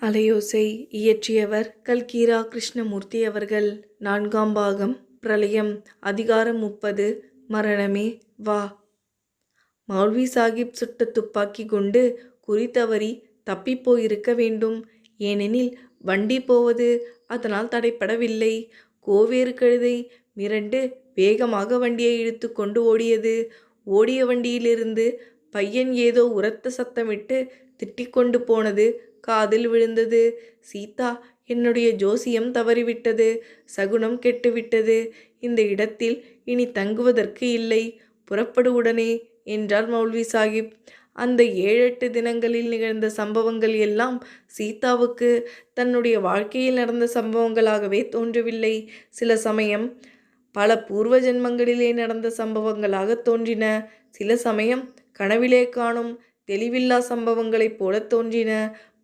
அலையோசை இயற்றியவர் கல்கீரா கிருஷ்ணமூர்த்தி அவர்கள். 4ஆம் பாகம். பிரளயம். அதிகாரம் 30. மரணமே வா. மௌல்வி சாகிப் சுட்ட துப்பாக்கி குண்டு குறி தவறி தப்பிப்போயிருக்க வேண்டும். ஏனெனில் வண்டி போவது அதனால் தடைப்படவில்லை. கோவேறு கழுதை மிரண்டு வேகமாக வண்டியை இழுத்து கொண்டு ஓடியது. ஓடிய வண்டியிலிருந்து பையன் ஏதோ உரத்த சத்தமிட்டு திட்டிக்கொண்டு போனது காதில் விழுந்தது. சீதா, என்னுடைய ஜோசியம் தவறிவிட்டது, சகுனம் கெட்டுவிட்டது. இந்த இடத்தில் இனி தங்குவதற்கு இல்லை, புறப்படு உடனே என்றார் மௌல்வி சாகிப். அந்த 7-8 தினங்களில் நிகழ்ந்த சம்பவங்கள் எல்லாம் சீதாவுக்கு தன்னுடைய வாழ்க்கையில் நடந்த சம்பவங்களாகவே தோன்றவில்லை. சில சமயம் பல பூர்வ ஜென்மங்களிலே நடந்த சம்பவங்களாக தோன்றின. சில சமயம் கனவிலே காணும் தெளிவில்லா சம்பவங்களைப் போல தோன்றின.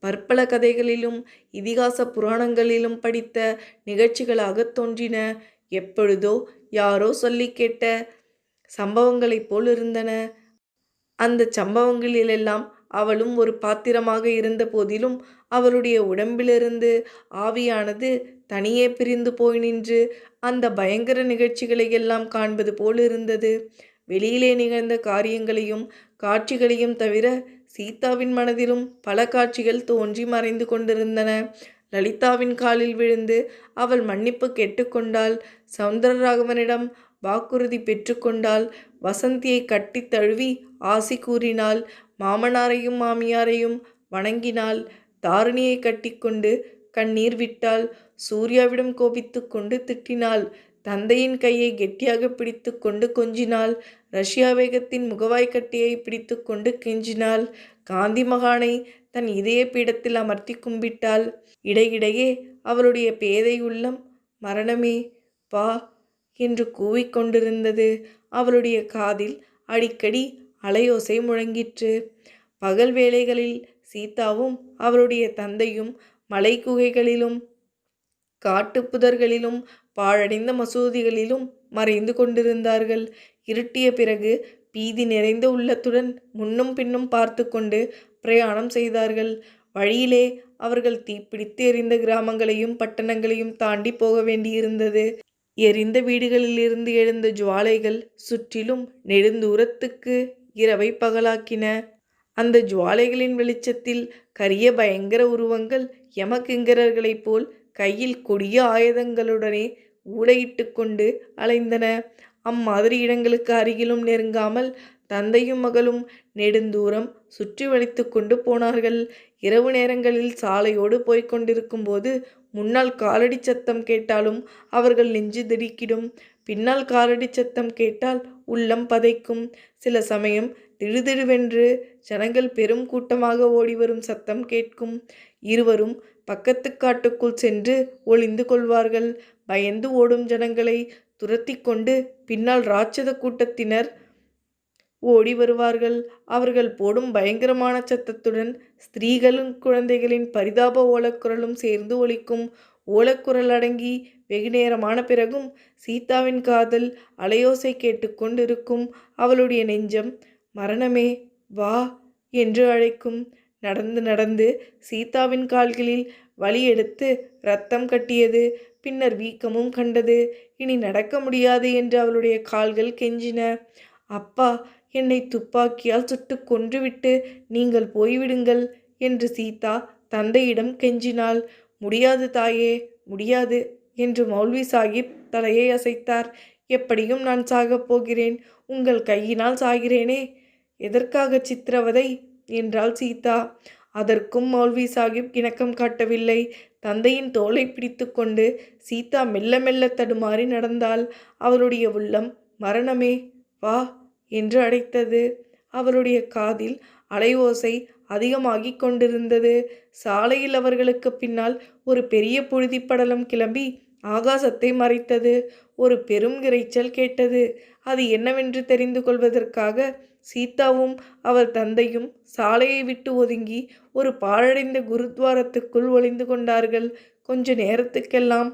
பற்பல கதைகளிலும் இதிகாச புராணங்களிலும் படித்த நிகழ்ச்சிகளாக தோன்றின. எப்பொழுதோ யாரோ சொல்லி கேட்ட சம்பவங்களைப் போல் இருந்தன. அந்த சம்பவங்களிலெல்லாம் அவளும் ஒரு பாத்திரமாக இருந்த போதிலும் அவளுடைய உடம்பிலிருந்து ஆவியானது தனியே பிரிந்து போய் நின்று அந்த பயங்கர நிகழ்ச்சிகளை எல்லாம் காண்பது போல் இருந்தது. வெளியிலே நிகழ்ந்த காரியங்களையும் காட்சிகளையும் தவிர சீதாவின் மனதிலும் பல காட்சிகள் தோன்றி மறைந்து கொண்டிருந்தன. லலிதாவின் காலில் விழுந்து அவள் மன்னிப்பு கேட்டுக்கொண்டாள். சௌந்தரராகவனிடம் வாக்குறுதி பெற்றுக்கொண்டாள். வசந்தியை கட்டி தழுவி ஆசி கூறினாள். மாமனாரையும் மாமியாரையும் வணங்கினாள். தாரிணியை கட்டிக்கொண்டு கண்ணீர் விட்டாள். சூர்யாவிடம் கோபித்து கொண்டு திட்டினாள். தந்தையின் கையை கெட்டியாக பிடித்து கொண்டு கொஞ்சினாள். ரஷ்யா வேகத்தின் முகவாய் கட்டியை பிடித்து கொண்டு கெஞ்சினாள். காந்தி மகானை தன் இதய பீடத்தில் அமர்த்தி கும்பிட்டாள். இடையிடையே அவளுடைய பேதை உள்ளம் மரணமே வா என்று கூவிக்கொண்டிருந்தது. அவளுடைய காதில் அடிக்கடி அலையோசை முழங்கிற்று. பகல் வேளைகளில் சீதாவும் அவளுடைய தந்தையும் மலை குகைகளிலும் காட்டுப்புதர்களிலும் பாழடைந்த மசூதிகளிலும் மறைந்து கொண்டிருந்தார்கள். இருட்டிய பிறகு பீதி நிறைந்த உள்ளத்துடன் முன்னும் பின்னும் பார்த்து கொண்டு பிரயாணம் செய்தார்கள். வழியிலே அவர்கள் தீப்பிடித்து எரிந்த கிராமங்களையும் பட்டணங்களையும் தாண்டி போக வேண்டியிருந்தது. எரிந்த வீடுகளிலிருந்து எழுந்த ஜுவாலைகள் சுற்றிலும் நெடுந்தூரத்துக்கு இரவை பகலாக்கின. அந்த ஜுவாலைகளின் வெளிச்சத்தில் கரிய பயங்கர உருவங்கள் யமகிங்கரர்களைப் போல் கையில் கொடிய ஆயுதங்களுடனே ஊடையிட்டு கொண்டு அலைந்தன. அம்மாதிரி இடங்களுக்கு அருகிலும் நெருங்காமல் தந்தையும் மகளும் நெடுந்தூரம் சுற்றி வளைத்து கொண்டு போனார்கள். இரவு நேரங்களில் சாலையோடு போய்கொண்டிருக்கும் போது முன்னால் காலடி சத்தம் கேட்டாலும் அவர்கள் நெஞ்சு திடுக்கிடும். பின்னால் காலடி சத்தம் கேட்டால் உள்ளம் பதைக்கும். சில சமயம் திடுதிடுவென்று ஜனங்கள் பெரும் கூட்டமாக ஓடிவரும் சத்தம் கேட்கும். இருவரும் பக்கத்து காட்டுக்குள் சென்று ஒளிந்து கொள்வார்கள். பயந்து ஓடும் ஜனங்களை துரத்தி கொண்டு பின்னால் ராட்சத கூட்டத்தினர் ஓடி வருவார்கள். அவர்கள் போடும் பயங்கரமான சத்தத்துடன் ஸ்திரீகளும் குழந்தைகளின் பரிதாப ஓலக்குரலும் சேர்ந்து ஒலிக்கும். ஓலக்குரல் அடங்கி வெகு நேரமான பிறகும் சீதாவின் காதல் அலையோசை கேட்டுக்கொண்டிருக்கும். அவளுடைய நெஞ்சம் மரணமே வா என்று அழைக்கும். நடந்து நடந்து சீதாவின் கால்களில் வலி எடுத்து இரத்தம் கட்டியது. பின்னர் வீக்கமும் கண்டது. இனி நடக்க முடியாது என்று அவளுடைய கால்கள் கெஞ்சின. அப்பா, என்னை துப்பாக்கியால் சுட்டு கொன்றுவிட்டு நீங்கள் போய்விடுங்கள் என்று சீதா தந்தையிடம் கெஞ்சினாள். முடியாது தாயே, முடியாது என்று மௌல்வி சாகிப் தலையை அசைத்தார். எப்படியும் நான் சாகப் போகிறேன், உங்கள் கையினால் சாகிறேனே. எதற்காக சித்திரவதை என்றாள் சீதா. அதற்கும் மௌல்வி சாகிப் இணக்கம் காட்டவில்லை. தந்தையின் தோலை பிடித்து கொண்டு சீதா மெல்ல மெல்ல தடுமாறி நடந்தாள். அவளுடைய உள்ளம் மரணமே வா என்று அழைத்தது. அவளுடைய காதில் அலைவோசை அதிகமாகி கொண்டிருந்தது. சாலையில் அவர்களுக்கு பின்னால் ஒரு பெரிய புழுதிப்படலம் கிளம்பி ஆகாசத்தை மறைத்தது. ஒரு பெரும் இரைச்சல் கேட்டது. அது என்னவென்று தெரிந்து கொள்வதற்காக சீதாவும் அவள் தந்தையும் சாலையை விட்டு ஒதுங்கி ஒரு பாழடைந்த குருத்வாரத்துக்குள் ஒளிந்து கொண்டார்கள். கொஞ்ச நேரத்துக்கெல்லாம்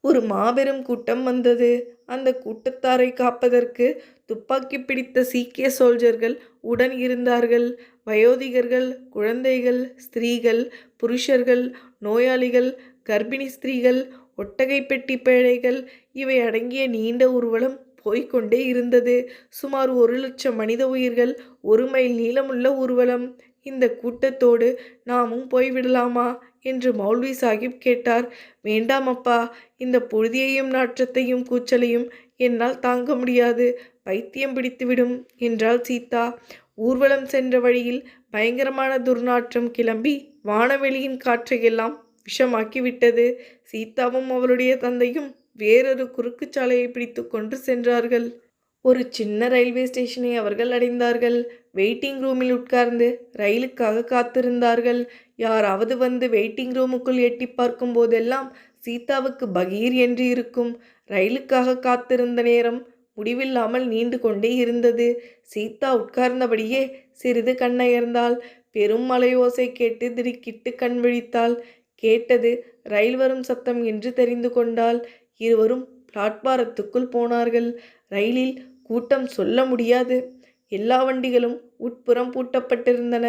ஒரு மாபெரும் கூட்டம் வந்தது. அந்த கூட்டத்தாரை காப்பதற்கு துப்பாக்கி பிடித்த சீக்கிய சோல்ஜர்கள் உடன் இருந்தார்கள். வயோதிகர்கள், குழந்தைகள், ஸ்திரீகள், புருஷர்கள், நோயாளிகள், கர்ப்பிணி ஸ்திரீகள், ஒட்டகை பெட்டி பேழைகள் இவை அடங்கிய நீண்ட ஊர்வலம் போய்கொண்டே இருந்தது. சுமார் 1,00,000 மனித உயிர்கள், 1 மைல் நீளமுள்ள ஊர்வலம். இந்த கூட்டத்தோடு நாமும் போய்விடலாமா என்று மௌல்வி சாஹிப் கேட்டார். வேண்டாம் அப்பா, இந்த புழுதியையும் நாற்றத்தையும் கூச்சலையும் என்னால் தாங்க முடியாது, பைத்தியம் பிடித்துவிடும் என்றாள் சீதா. ஊர்வலம் சென்ற வழியில் பயங்கரமான துர்நாற்றம் கிளம்பி வானவெளியின் காற்றையெல்லாம் விஷமாக்கி விட்டது. சீதாவும் அவளுடைய தந்தையும் வேறொரு குறுக்கு சாலையை பிடித்து கொண்டு சென்றார்கள். ஒரு சின்ன ரயில்வே ஸ்டேஷனை அவர்கள் அடைந்தார்கள். வெயிட்டிங் ரூமில் உட்கார்ந்து ரயிலுக்காக காத்திருந்தார்கள். யாராவது வந்து வெயிட்டிங் ரூமுக்குள் எட்டி பார்க்கும் போதெல்லாம் சீதாவுக்கு பகீர் என்று இருக்கும். ரயிலுக்காக காத்திருந்த நேரம் முடிவில்லாமல் நீண்டு கொண்டே இருந்தது. சீதா உட்கார்ந்தபடியே சிறிது கண்ணயர்ந்தாள். பெரும் மலையோசை கேட்டு திடுக்கிட்டு கண் விழித்தாள். கேட்டது ரயில் வரும் சத்தம் என்று தெரிந்து கொண்டாள். இருவரும் பிளாட்பாரத்துக்குள் போனார்கள். ரயிலில் கூட்டம் சொல்ல முடியாது. எல்லா வண்டிகளும் உட்புறம் பூட்டப்பட்டிருந்தன.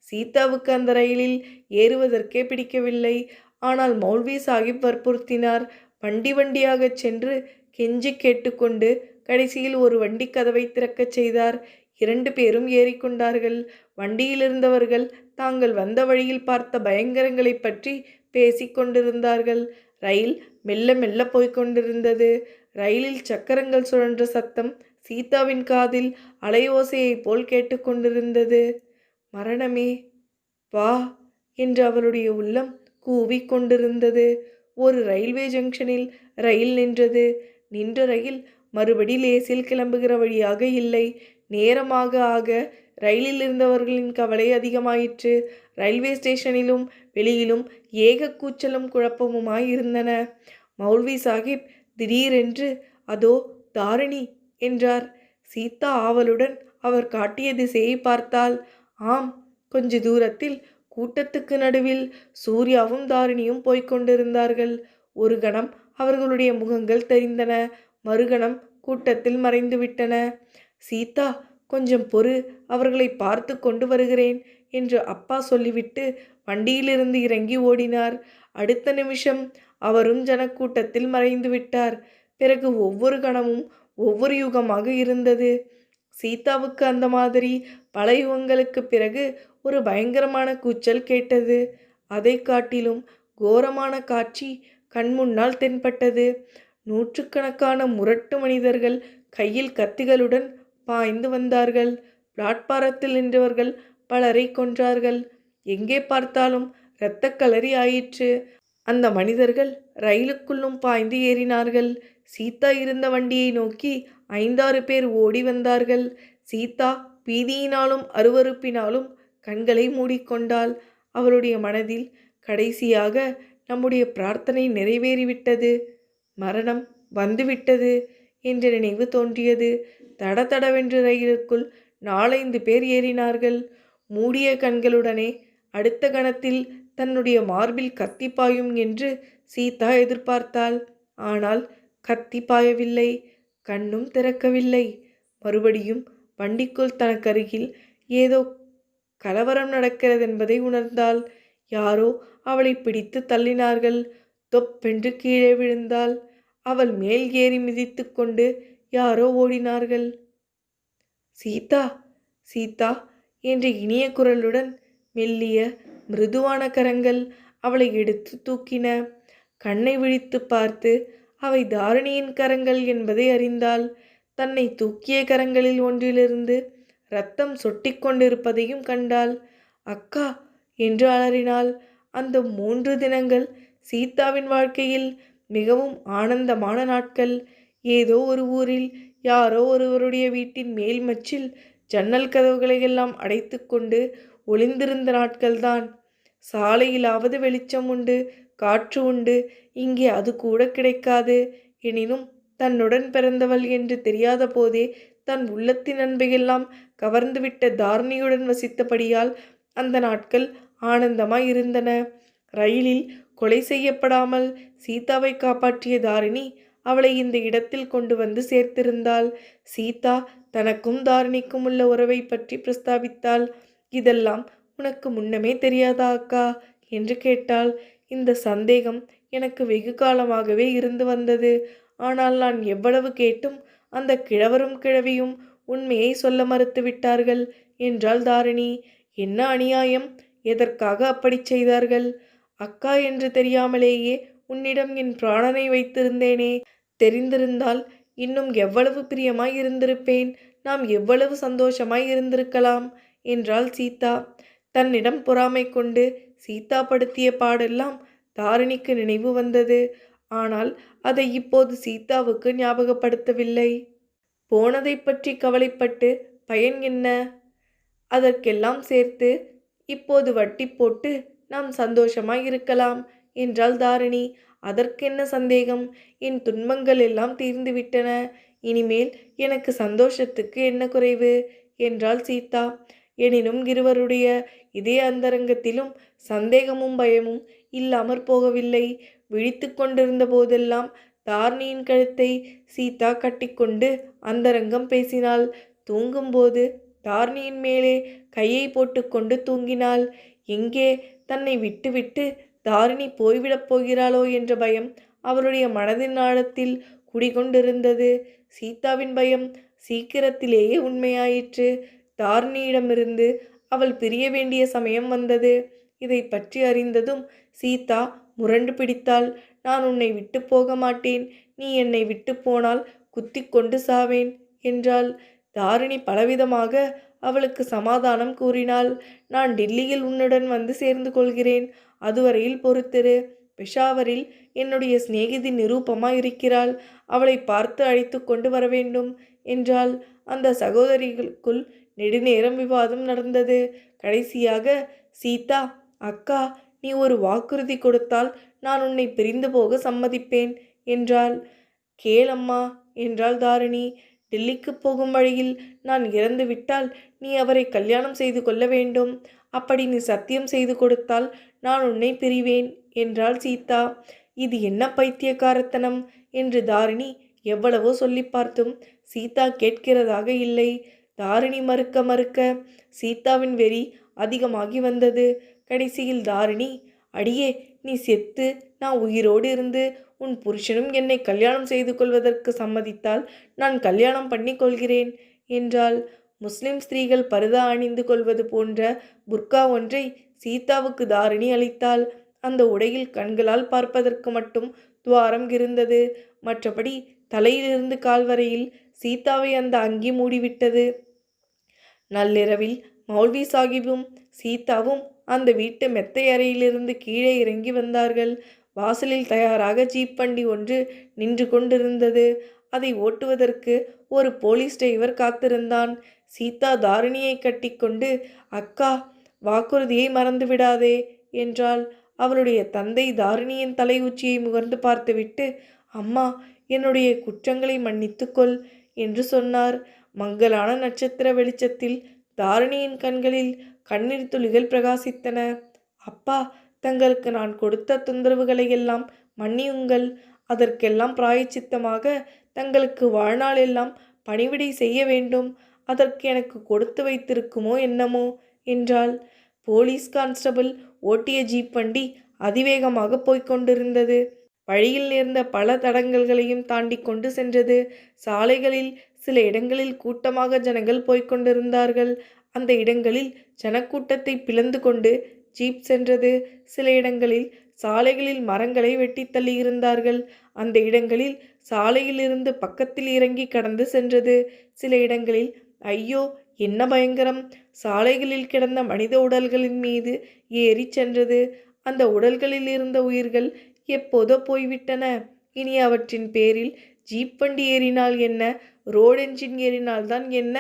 சீதாவுக்கு அந்த ரயிலில் ஏறுவதற்கே பிடிக்கவில்லை. ஆனால் மௌல்வி சாஹிப் வற்புறுத்தினார். வண்டி வண்டியாகச் சென்று கெஞ்சி கேட்டுக்கொண்டு கடைசியில் ஒரு வண்டி கதவை திறக்கச் செய்தார். 2 பேரும் ஏறிக்கொண்டார்கள். வண்டியிலிருந்தவர்கள் தாங்கள் வந்த வழியில் பார்த்த பயங்கரங்களை பற்றி பேசிக் கொண்டிருந்தார்கள். ரயில் மெல்ல மெல்ல போய்கொண்டிருந்தது. ரயிலில் சக்கரங்கள் சுழன்ற சத்தம் சீதாவின் காதில் அலையோசையைப் போல் கேட்டுக்கொண்டிருந்தது. மரணமே வா என்று அவளுடைய உள்ளம் கூவிக்கொண்டிருந்தது. ஒரு ரயில்வே ஜங்ஷனில் ரயில் நின்றது. நின்ற ரயில் மறுபடி லேசில் கிளம்புகிற வழியாக இல்லை. நேரமாக ஆக ரயிலில் இருந்தவர்களின் கவலை அதிகமாயிற்று. ரயில்வே ஸ்டேஷனிலும் வெளியிலும் ஏக கூச்சலும் குழப்பமுமாய் இருந்தன. மௌல்வி சாஹிப் திடீரென்று அதோ தாரிணி என்றார். சீதா ஆவலுடன் அவர் காட்டிய திசையை பார்த்தாள். ஆம், கொஞ்ச தூரத்தில் கூட்டத்துக்கு நடுவில் சூர்யாவும் தாரிணியும் போய்கொண்டிருந்தார்கள். ஒரு கணம் அவர்களுடைய முகங்கள் தெரிந்தன. மறுகணம் கூட்டத்தில் மறைந்துவிட்டன. சீதா, கொஞ்சம் பொறு, அவர்களை பார்த்து கொண்டு வருகிறேன் என்று அப்பா சொல்லிவிட்டு வண்டியிலிருந்து இறங்கி ஓடினார். அடுத்த நிமிஷம் அவரும் ஜனக்கூட்டத்தில் மறைந்து விட்டார். பிறகு ஒவ்வொரு கணமும் ஒவ்வொரு யுகமாக இருந்தது. சீதாவுக்கு அந்த மாதிரி பல யுகங்களுக்கு பிறகு ஒரு பயங்கரமான கூச்சல் கேட்டது. அதை காட்டிலும் கோரமான காட்சி கண்முன்னால் தென்பட்டது. நூற்றுக்கணக்கான முரட்டு மனிதர்கள் கையில் கத்திகளுடன் பாய்ந்து வந்தார்கள். பிளாட்பாரத்தில் நின்றவர்கள் பலரை கொன்றார்கள். எங்கே பார்த்தாலும் இரத்தக்களரி ஆயிற்று. அந்த மனிதர்கள் ரயிலுக்குள்ளும் பாய்ந்து ஏறினார்கள். சீதா இருந்த வண்டியை நோக்கி 5-6 பேர் ஓடி வந்தார்கள். சீதா பீதியினாலும் அருவருப்பினாலும் கண்களை மூடிக்கொண்டாள். அவளுடைய மனதில் கடைசியாக நம்முடைய பிரார்த்தனை நிறைவேறிவிட்டது, மரணம் வந்துவிட்டது என்ற நினைவு தோன்றியது. தடதடவென்று ரயிலுக்குள் 4-5 பேர் ஏறினார்கள். மூடிய கண்களுடனே அடுத்த கணத்தில் தன்னுடைய மார்பில் கத்தி பாயும் என்று சீதா எதிர்பார்த்தாள். ஆனால் கத்தி பாயவில்லை. கண்ணும் திறக்கவில்லை. மறுபடியும் வண்டிக்குள் தனக்கருகில் ஏதோ கலவரம் நடக்கிறதென்பதை உணர்ந்தாள். யாரோ அவளை பிடித்து தள்ளினார்கள். தொப்பென்று கீழே விழுந்தாள். அவள் மேல் ஏறி மிதித்து கொண்டு யாரோ ஓடினார்கள். சீதா, சீதா என்ற இனிய குரலுடன் மெல்லிய மிருதுவான கரங்கள் அவளை எடுத்து தூக்கின. கண்ணை விழித்து பார்த்து அவை தாரிணியின் கரங்கள் என்பதை அறிந்தாள். தன்னை தூக்கிய கரங்களில் ஒன்றிலிருந்து இரத்தம் சொட்டி கொண்டிருப்பதையும் கண்டாள். அக்கா என்று அலறினாள். அந்த 3 தினங்கள் சீதாவின் வாழ்க்கையில் மிகவும் ஆனந்தமான நாட்கள். ஏதோ ஒரு ஊரில் யாரோ ஒருவருடைய வீட்டின் மேல் மச்சில் ஜன்னல் கதவுகளை எல்லாம் அடைத்து கொண்டு ஒளிந்திருந்த நாட்கள்தான். சாலையிலாவது வெளிச்சம் உண்டு, காற்று உண்டு. இங்கே அது கூட கிடைக்காது. எனினும் தன்னுடன் பிறந்தவள் என்று தெரியாத போதே தன் உள்ளத்தின் அன்பையெல்லாம் கவர்ந்துவிட்ட தாரிணியுடன் வசித்தபடியால் அந்த நாட்கள் ஆனந்தமாய் இருந்தன. ரயிலில் கொலை செய்யப்படாமல் சீதாவை காப்பாற்றிய தாரிணி அவளை இந்த இடத்தில் கொண்டு வந்து சேர்த்திருந்தாள். சீதா தனக்கும் தாரிணிக்கும் உள்ள உறவை பற்றி பிரஸ்தாபித்தாள். இதெல்லாம் உனக்கு முன்னமே தெரியாதா அக்கா என்று கேட்டாள். இந்த சந்தேகம் எனக்கு வெகு காலமாகவே இருந்து வந்தது. ஆனால் நான் எவ்வளவு கேட்டும் அந்த கிழவரும் கிழவியும் உண்மையை சொல்ல மறுத்து விட்டார்கள் என்றாள் தாரிணி. என்ன அநியாயம்! எதற்காக அப்படி செய்தார்கள்? அக்கா என்று தெரியாமலேயே உன்னிடம் என் பிராணனை வைத்திருந்தேனே. தெரிந்திருந்தால் இன்னும் எவ்வளவு பிரியமாய் இருந்திருப்பேன். நாம் எவ்வளவு சந்தோஷமாய் இருந்திருக்கலாம் என்றாள் சீதா. தன்னிடம் பொறாமை கொண்டு சீதா படுத்திய பாடெல்லாம் தாரிணிக்கு நினைவு வந்தது. ஆனால் அதை இப்போது சீதாவுக்கு ஞாபகப்படுத்தவில்லை. போனதை பற்றி கவலைப்பட்டு பயன் என்ன? அதற்கெல்லாம் சேர்த்து இப்போது வட்டி போட்டு நாம் சந்தோஷமாய் இருக்கலாம் என்றாள் தாரிணி. அதற்கென்ன சந்தேகம்? என் துன்பங்கள் எல்லாம் தீர்ந்துவிட்டன. இனிமேல் எனக்கு சந்தோஷத்துக்கு என்ன குறைவு என்றாள் சீதா. எனினும் இருவருடைய இதே அந்தரங்கத்திலும் சந்தேகமும் பயமும் இல்லாமற் போகவில்லை. விழித்து கொண்டிருந்த போதெல்லாம் தாரிணியின் கழுத்தை சீதா கட்டிக்கொண்டு அந்தரங்கம் பேசினாள். தூங்கும்போது தாரிணியின் மேலே கையை போட்டுக்கொண்டு தூங்கினாள். எங்கே தன்னை விட்டுவிட்டு தாரிணி போய்விடப் போகிறாளோ என்ற பயம் அவளுடைய மனதின் ஆழத்தில் குடிகொண்டிருந்தது. சீதாவின் பயம் சீக்கிரத்திலேயே உண்மையாயிற்று. தாரிணியிடமிருந்து அவள் பிரிய வேண்டிய சமயம் வந்தது. இதை பற்றி அறிந்ததும் சீதா முரண்டு பிடித்தாள். நான் உன்னை விட்டு போக மாட்டேன். நீ என்னை விட்டு போனால் குத்தி கொண்டு சாவேன் என்றாள். தாரிணி பலவிதமாக அவளுக்கு சமாதானம் கூறினாள். நான் டில்லியில் உன்னுடன் வந்து சேர்ந்து கொள்கிறேன். அதுவரையில் பொறுத்திரு. பெஷாவரில் என்னுடைய சிநேகிதி நிரூபமா இருக்கிறாள். அவளை பார்த்து அழைத்து கொண்டு வர வேண்டும் என்றாள். அந்த சகோதரிகளுக்குள் நெடுநேரம் விவாதம் நடந்தது. கடைசியாக சீதா, அக்கா, நீ ஒரு வாக்குறுதி கொடுத்தால் நான் உன்னை பிரிந்து போக சம்மதிப்பேன் என்றாள். கேளம்மா என்றாள் தாரிணி. டெல்லிக்கு போகும் வழியில் நான் இறந்து விட்டால் நீ அவரை கல்யாணம் செய்து கொள்ள வேண்டும். அப்படி நீ சத்தியம் செய்து கொடுத்தால் நான் உன்னை பிரிவேன் என்றாள் சீதா. இது என்ன பைத்தியக்காரத்தனம் என்று தாரிணி எவ்வளவோ சொல்லி பார்த்தும் சீதா கேட்கிறதாக இல்லை. தாரிணி மறுக்க மறுக்க சீதாவின் வெறி அதிகமாகி வந்தது. கடைசியில் தாரிணி, அடியே, நீ செத்து நான் உயிரோடு இருந்து உன் புருஷனும் என்னை கல்யாணம் செய்து கொள்வதற்கு சம்மதித்தால் நான் கல்யாணம் பண்ணி கொள்கிறேன் என்றாள். முஸ்லிம் ஸ்திரீகள் பருதா அணிந்து கொள்வது போன்ற புர்கா ஒன்றை சீதாவுக்கு தாரிணி அளித்தாள். அந்த உடையில் கண்களால் பார்ப்பதற்கு மட்டும் துவாரம் இருந்தது. மற்றபடி தலையிலிருந்து கால் வரையில் சீதாவை அந்த அங்கி மூடிவிட்டது. நள்ளிரவில் மௌல்வி சாஹிபும் சீதாவும் அந்த வீட்டு மெத்தை அறையிலிருந்து கீழே இறங்கி வந்தார்கள். வாசலில் தயாராக ஜீப் வண்டி ஒன்று நின்று கொண்டிருந்தது. அதை ஓட்டுவதற்கு ஒரு போலீஸ் டிரைவர் காத்திருந்தான். சீதா தாரிணியை கட்டிக்கொண்டு, அக்கா, வாக்குறுதியை மறந்து விடாதே என்றாள். அவளுடைய தந்தை தாரிணியின் தலை உச்சியை முகர்ந்து பார்த்துவிட்டு, அம்மா, என்னுடைய குற்றங்களை மன்னித்துக்கொள் என்று சொன்னார். மங்கலான நட்சத்திர வெளிச்சத்தில் தாரிணியின் கண்களில் கண்ணீர் துளிகள் பிரகாசித்தன. அப்பா, தங்களுக்கு நான் கொடுத்த தொந்தரவுகளை எல்லாம் மன்னியுங்கள். அதற்கெல்லாம் பிராயச்சித்தமாக தங்களுக்கு வாழ்நாள் எல்லாம் பணிவிடை செய்ய வேண்டும். அதற்கு எனக்கு கொடுத்து வைத்திருக்குமோ என்னமோ என்றாள். போலீஸ் கான்ஸ்டபிள் ஓட்டிய ஜீப் வண்டி அதிவேகமாக போய்கொண்டிருந்தது. வழியில் நேர்ந்த பல தடங்கல்களையும் தாண்டி கொண்டு சென்றது. சாலைகளில் சில இடங்களில் கூட்டமாக ஜனங்கள் போய்கொண்டிருந்தார்கள். அந்த இடங்களில் ஜனக்கூட்டத்தை பிளந்து கொண்டு ஜீப் சென்றது. சில இடங்களில் சாலைகளில் மரங்களை வெட்டி தள்ளியிருந்தார்கள். அந்த இடங்களில் சாலையில் இருந்து பக்கத்தில் இறங்கி கடந்து சென்றது. சில இடங்களில் ஐயோ, என்ன பயங்கரம், சாலைகளில் கிடந்த மனித உடல்களின் மீது ஏறி சென்றது. அந்த உடல்களில் இருந்த உயிர்கள் எப்போதோ போய்விட்டன. இனி அவற்றின் பேரில் ஜீப் வண்டி ஏறினால் என்ன, ரோட் என்ஜின் ஏறினால்தான் என்ன?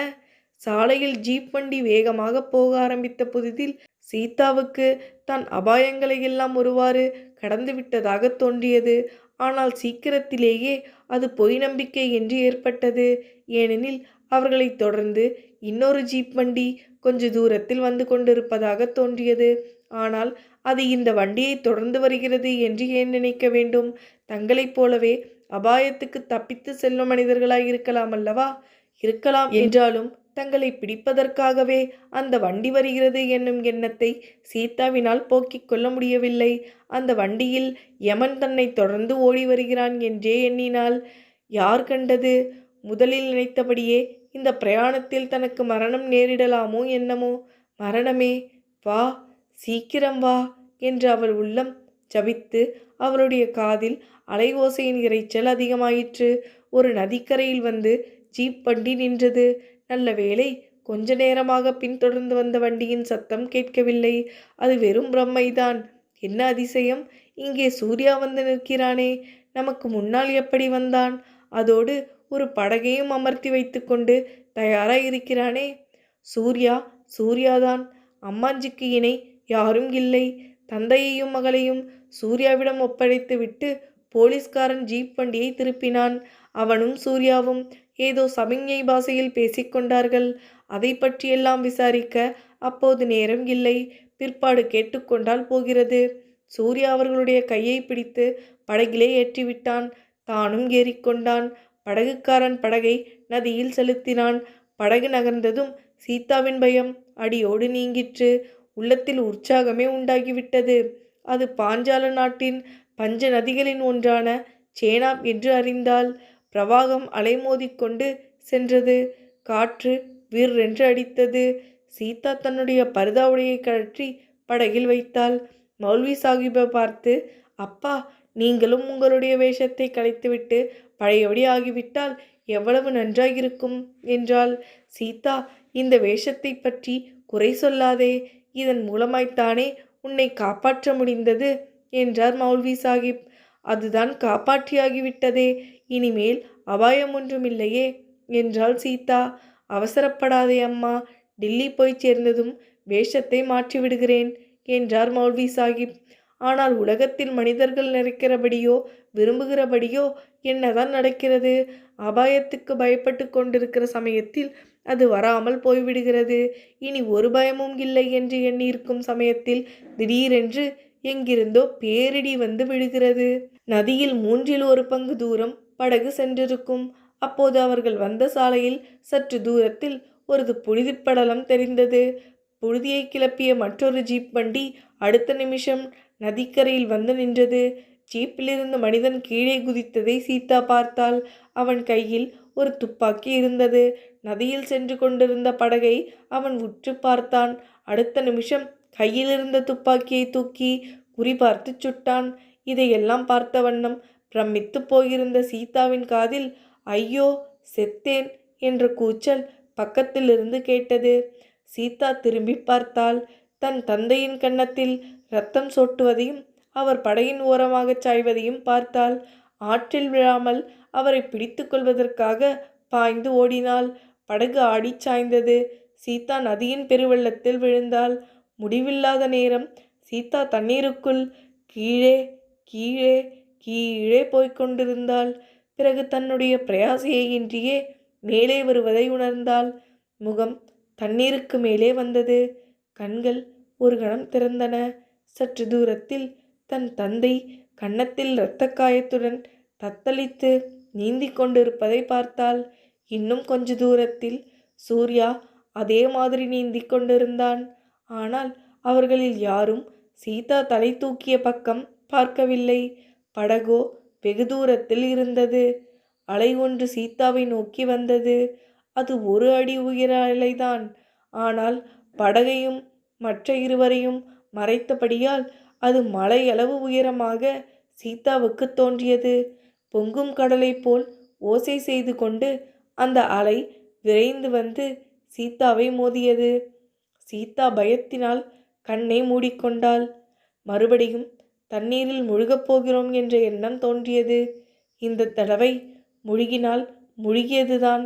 சாலையில் ஜீப் வண்டி வேகமாக போக ஆரம்பித்த புதிதில் சீதாவுக்கு தன் அபாயங்களை எல்லாம் ஒருவாறு கடந்து விட்டதாக தோன்றியது. ஆனால் சீக்கிரத்திலேயே அது பொய் நம்பிக்கை என்று ஏற்பட்டது. ஏனெனில் அவர்களை தொடர்ந்து இன்னொரு ஜீப் வண்டி கொஞ்ச தூரத்தில் வந்து கொண்டிருப்பதாக தோன்றியது. ஆனால் அது இந்த வண்டியை தொடர்ந்து வருகிறது என்று ஏன் நினைக்க வேண்டும்? தங்களைப் போலவே அபாயத்துக்கு தப்பித்து செல்லும் மனிதர்களாய் இருக்கலாம் அல்லவா? இருக்கலாம் என்றாலும் தங்களை பிடிப்பதற்காகவே அந்த வண்டி வருகிறது என்னும் எண்ணத்தை சீதாவினால் போக்கிக் கொள்ள முடியவில்லை. அந்த வண்டியில் யமன் தன்னை தொடர்ந்து ஓடி வருகிறான் என்றே எண்ணினாள். யார் கண்டது? முதலில் நினைத்தபடியே இந்த பிரயாணத்தில் தனக்கு மரணம் நேரிடலாமோ என்னமோ. மரணமே, வா, சீக்கிரம் வா என்று அவள் உள்ளம் ஜபித்து அவளுடைய காதில் அலை ஓசையின் இரைச்சல் அதிகமாயிற்று. ஒரு நதிக்கரையில் வந்து ஜீப் வண்டி நின்றது. நல்ல வேளை, கொஞ்ச நேரமாக பின்தொடர்ந்து வந்த வண்டியின் சத்தம் கேட்கவில்லை. அது வெறும் பிரம்மைதான். என்ன அதிசயம்! இங்கே சூர்யா வந்து நிற்கிறானே, நமக்கு முன்னால் எப்படி வந்தான்? அதோடு ஒரு படகையும் அமர்த்தி வைத்து கொண்டு தயாராயிருக்கிறானே. சூர்யாதான். அம்மாஞ்சிக்கு இணை யாரும் இல்லை. தந்தையையும் மகளையும் சூர்யாவிடம் ஒப்படைத்து விட்டு போலீஸ்காரன் ஜீப் வண்டியை திருப்பினான். அவனும் சூர்யாவும் ஏதோ சமிஞ்ஞை பாஷையில் பேசிக்கொண்டார்கள். அதை பற்றியெல்லாம் விசாரிக்க அப்போது நேரம் இல்லை. பிற்பாடு கேட்டுக்கொண்டால் போகிறது. சூர்யா அவர்களுடைய கையை பிடித்து படகிலே ஏற்றிவிட்டான். தானும் ஏறிக்கொண்டான். படகுக்காரன் படகை நதியில் செலுத்தினான். படகு நகர்ந்ததும் சீதாவின் பயம் அடியோடு நீங்கிற்று. உள்ளத்தில் உற்சாகமே உண்டாகிவிட்டது. அது பாஞ்சால நாட்டின் பஞ்ச நதிகளின் ஒன்றான சேனாப் என்று அறிந்தாள். பிரவாகம் அலைமோதிக்கொண்டு சென்றது. காற்று விற்றென்று அடித்தது. சீதா தன்னுடைய பர்தா உடையை கழற்றி படகில் வைத்தாள். மௌல்வி சாஹிப்பை பார்த்து, அப்பா, நீங்களும் உங்களுடைய வேஷத்தை கலைத்துவிட்டு பழையபடி ஆகிவிட்டால் எவ்வளவு நன்றாயிருக்கும் என்றாள். சீதா, இந்த வேஷத்தை பற்றி குறை சொல்லாதே. இதன் மூலமாய்த்தானே உன்னை காப்பாற்ற முடிந்தது என்றார் மௌல்வி சாஹிப். அதுதான் காப்பாற்றியாகிவிட்டதே, இனிமேல் அபாயம் ஒன்றுமில்லையே என்றாள் சீதா. அவசரப்படாதே அம்மா, டில்லி போய் சேர்ந்ததும் வேஷத்தை மாற்றிவிடுகிறேன் என்றார் மௌல்வி சாஹிப். ஆனால் உலகத்தில் மனிதர்கள் நினைக்கிறபடியோ விரும்புகிறபடியோ என்னதான் நடக்கிறது? அபாயத்துக்கு பயப்பட்டு கொண்டிருக்கிற சமயத்தில் அது வராமல் போய்விடுகிறது. இனி ஒரு பயமும் இல்லை என்று எண்ணியிருக்கும் சமயத்தில் திடீரென்று எங்கிருந்தோ பேரிடி வந்து விழுகிறது. நதியில் 1/3 தூரம் படகு சென்றிருக்கும். அப்போது அவர்கள் வந்த சாலையில் சற்று தூரத்தில் ஒரு புழுதிப்படலம் தெரிந்தது. புழுதியை கிளப்பிய மற்றொரு ஜீப் வண்டி அடுத்த நிமிஷம் நதிக்கரையில் வந்து நின்றது. ஜீப்பிலிருந்து மனிதன் கீழே குதித்ததை சீதா பார்த்தாள். அவன் கையில் ஒரு துப்பாக்கி இருந்தது. நதியில் சென்று கொண்டிருந்த படகை அவன் உற்று பார்த்தான். அடுத்த நிமிஷம் கையில் இருந்த துப்பாக்கியை தூக்கி குறிபார்த்து சுட்டான். இதையெல்லாம் பார்த்த வண்ணம் பிரமித்து போயிருந்த சீதாவின் காதில் ஐயோ, செத்தேன் என்ற கூச்சல் பக்கத்திலிருந்து கேட்டது. சீதா திரும்பி பார்த்தாள். தன் தந்தையின் கன்னத்தில் இரத்தம் சொட்டுவதையும் அவர் படகின் ஓரமாக சாய்வதையும் பார்த்தாள். ஆற்றில் விழாமல் அவரை பிடித்து கொள்வதற்காக பாய்ந்து ஓடினாள். படகு ஆடி சாய்ந்தது. சீதா நதியின் பெருவெள்ளத்தில் விழுந்தாள். முடிவில்லாத நேரம் சீதா தண்ணீருக்குள் கீழே கீழே கீழே போய்கொண்டிருந்தாள். பிறகு தன்னுடைய பிரயாசையின்றியே மேலே வருவதை உணர்ந்தாள். முகம் தண்ணீருக்கு மேலே வந்தது. கண்கள் ஒரு கணம் திறந்தன. சற்று தூரத்தில் தன் தந்தை கன்னத்தில் இரத்த காயத்துடன் தத்தளித்து நீந்தி கொண்டிருப்பதை பார்த்தாள். இன்னும் கொஞ்ச தூரத்தில் சூர்யா அதே மாதிரி நீந்தி கொண்டிருந்தான். ஆனால் அவர்களில் யாரும் சீதா தலை தூக்கிய பக்கம் பார்க்கவில்லை. படகோ வெகு தூரத்தில் இருந்தது. அலை ஒன்று சீதாவை நோக்கி வந்தது. அது 1 அடி உயர அலைதான். ஆனால் படகையும் மற்ற இருவரையும் மறைத்தபடியால் அது மலையளவு உயரமாக சீதாவுக்கு தோன்றியது. பொங்கும் கடலை போல் ஓசை செய்து கொண்டு அந்த அலை விரைந்து வந்து சீதாவை மோதியது. சீதா பயத்தினால் கண்ணை மூடிக்கொண்டாள். மறுபடியும் தண்ணீரில் முழுகப் போகிறோம் என்ற எண்ணம் தோன்றியது. இந்த தடவை முழுகினால் முழுகியதுதான்.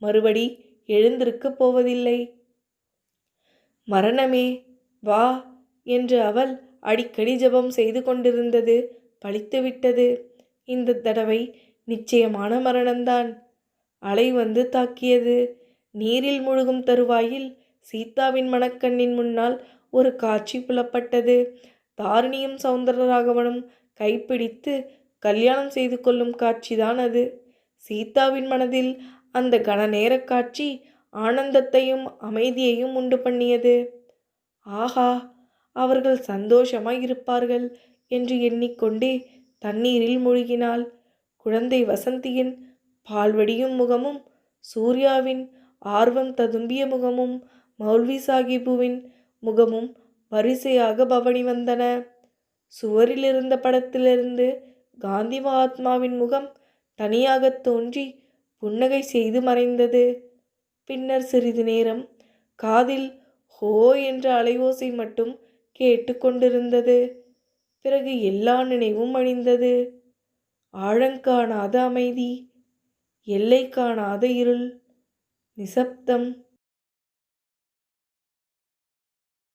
மறுபடி எழுந்திருக்கப் போவதில்லை. மரணமே, வா என்று அவள் அடிக்கடி ஜெபம் செய்து கொண்டிருந்தது பலித்துவிட்டது. இந்த தடவை நிச்சயமான மரணம்தான். அலை வந்து தாக்கியது. நீரில் முழுகும் தருவாயில் சீதாவின் மனக்கண்ணின் முன்னால் ஒரு காட்சி புலப்பட்டது. தாரிணியும் சௌந்தரராகவனும் கைப்பிடித்து கல்யாணம் செய்து கொள்ளும் காட்சிதான் அது. சீதாவின் மனதில் அந்த கணநேர காட்சி ஆனந்தத்தையும் அமைதியையும் உண்டு பண்ணியது. ஆஹா, அவர்கள் சந்தோஷமாய் இருப்பார்கள் என்று எண்ணிக்கொண்டே தண்ணீரில் மூழ்கினாள். குழந்தை வசந்தியின் பால்வடியும் முகமும், சூர்யாவின் ஆர்வம் ததும்பிய முகமும், மௌல்வி சாஹிபுவின் முகமும் வரிசையாக பவனி வந்தன. சுவரில் இருந்த படத்திலிருந்து காந்தி மகாத்மாவின் முகம் தனியாகத் தோன்றி புன்னகை செய்து மறைந்தது. பின்னர் சிறிது நேரம் காதில் ஹோ என்ற அலைவோசை மட்டும் கேட்டு கொண்டிருந்தது. பிறகு எல்லா நினைவும் அழிந்தது. ஆழங்காணாத அமைதி, எல்லை காணாத இருள், நிசப்தம்.